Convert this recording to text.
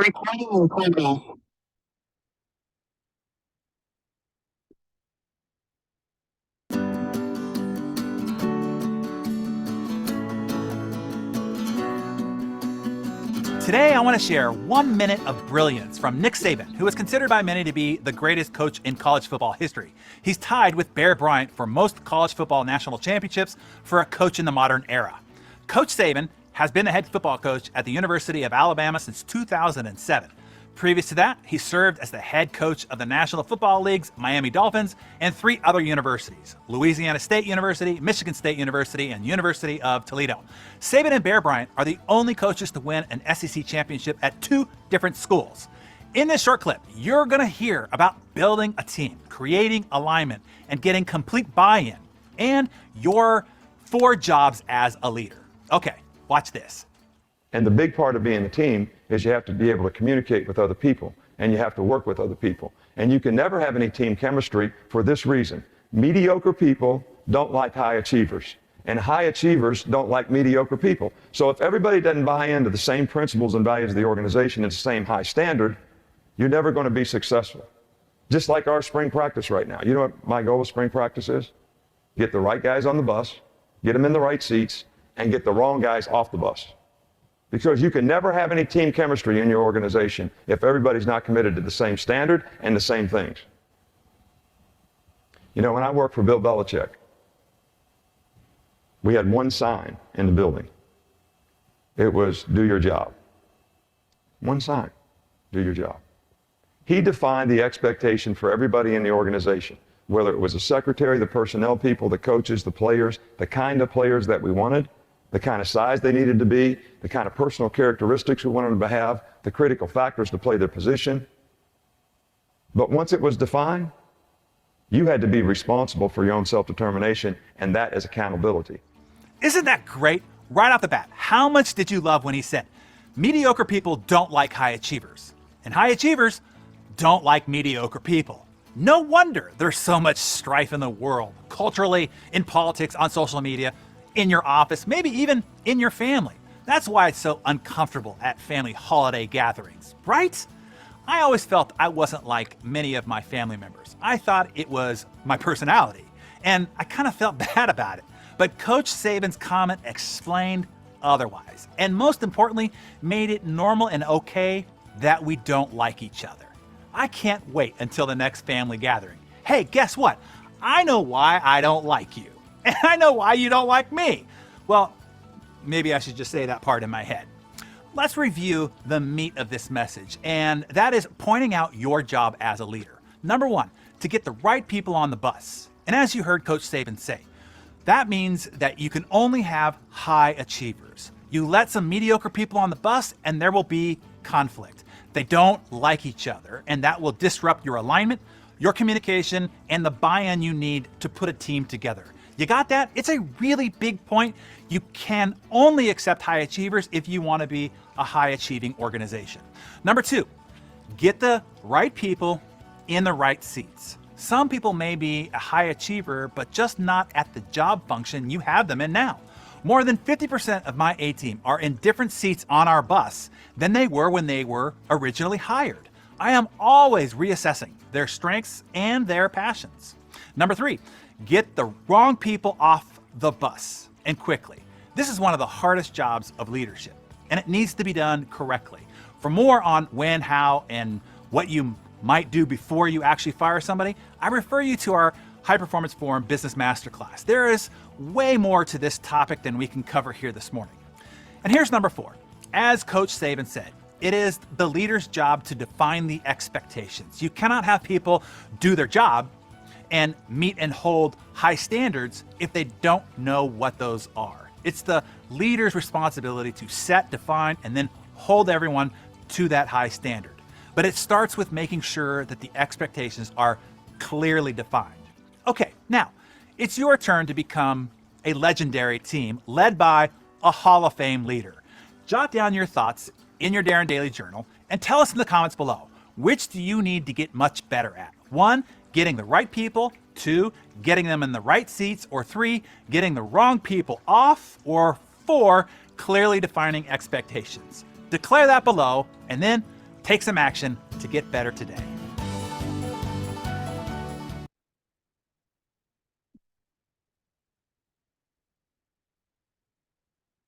Recording in progress. Today, I want to share 1 minute of brilliance from Nick Saban, who is considered by many to be the greatest coach in college football history. He's tied with Bear Bryant for most college football national championships for a coach in the modern era. Coach Saban has been the head football coach at the University of Alabama since 2007. Previous to that, he served as the head coach of the National Football League's Miami Dolphins and 3 other universities: Louisiana State University, Michigan State University, and University of Toledo. Saban and Bear Bryant are the only coaches to win an SEC championship at 2 different schools. In this short clip, you're going to hear about building a team, creating alignment, and getting complete buy-in, and your 4 jobs as a leader. Okay, watch this. And the big part of being a team is you have to be able to communicate with other people, and you have to work with other people. And you can never have any team chemistry for this reason. Mediocre people don't like high achievers, and high achievers don't like mediocre people. So if everybody doesn't buy into the same principles and values of the organization at the same high standard, you're never going to be successful. Just like our spring practice right now. You know what my goal of spring practice is? Get the right guys on the bus, get them in the right seats, and get the wrong guys off the bus. Because you can never have any team chemistry in your organization if everybody's not committed to the same standard and the same things. You know, when I worked for Bill Belichick, we had one sign in the building. It was, do your job. One sign, do your job. He defined the expectation for everybody in the organization, whether it was the secretary, the personnel people, the coaches, the players, the kind of players that we wanted, the kind of size they needed to be, the kind of personal characteristics we wanted them to have, the critical factors to play their position. But once it was defined, you had to be responsible for your own self-determination, and that is accountability. Isn't that great? Right off the bat, how much did you love when he said, mediocre people don't like high achievers, and high achievers don't like mediocre people? No wonder there's so much strife in the world, culturally, in politics, on social media, in your office, maybe even in your family. That's why it's so uncomfortable at family holiday gatherings, right? I always felt I wasn't like many of my family members. I thought it was my personality, and I kind of felt bad about it. But Coach Saban's comment explained otherwise, and most importantly, made it normal and okay that we don't like each other. I can't wait until the next family gathering. Hey, guess what? I know why I don't like you. And I know why you don't like me. Well, maybe I should just say that part in my head. Let's review the meat of this message, and that is pointing out your job as a leader. Number 1, to get the right people on the bus. And as you heard Coach Saban say, that means that you can only have high achievers. You let some mediocre people on the bus, and there will be conflict. They don't like each other, and that will disrupt your alignment, your communication, and the buy-in you need to put a team together. You got that? It's a really big point. You can only accept high achievers if you want to be a high achieving organization. Number 2, get the right people in the right seats. Some people may be a high achiever, but just not at the job function you have them in now. More than 50% of my A-team are in different seats on our bus than they were when they were originally hired. I am always reassessing their strengths and their passions. Number 3, get the wrong people off the bus, and quickly. This is one of the hardest jobs of leadership, and it needs to be done correctly. For more on when, how, and what you might do before you actually fire somebody, I refer you to our High Performance Forum Business Masterclass. There is way more to this topic than we can cover here this morning. And here's number 4. As Coach Saban said, it is the leader's job to define the expectations. You cannot have people do their job and meet and hold high standards if they don't know what those are. It's the leader's responsibility to set, define, and then hold everyone to that high standard. But it starts with making sure that the expectations are clearly defined. Okay, now it's your turn to become a legendary team led by a Hall of Fame leader. Jot down your thoughts in your Darren Daily Journal and tell us in the comments below, which do you need to get much better at? 1, getting the right people, 2, getting them in the right seats, or 3, getting the wrong people off, or 4, clearly defining expectations. Declare that below, and then Take some action to get better today.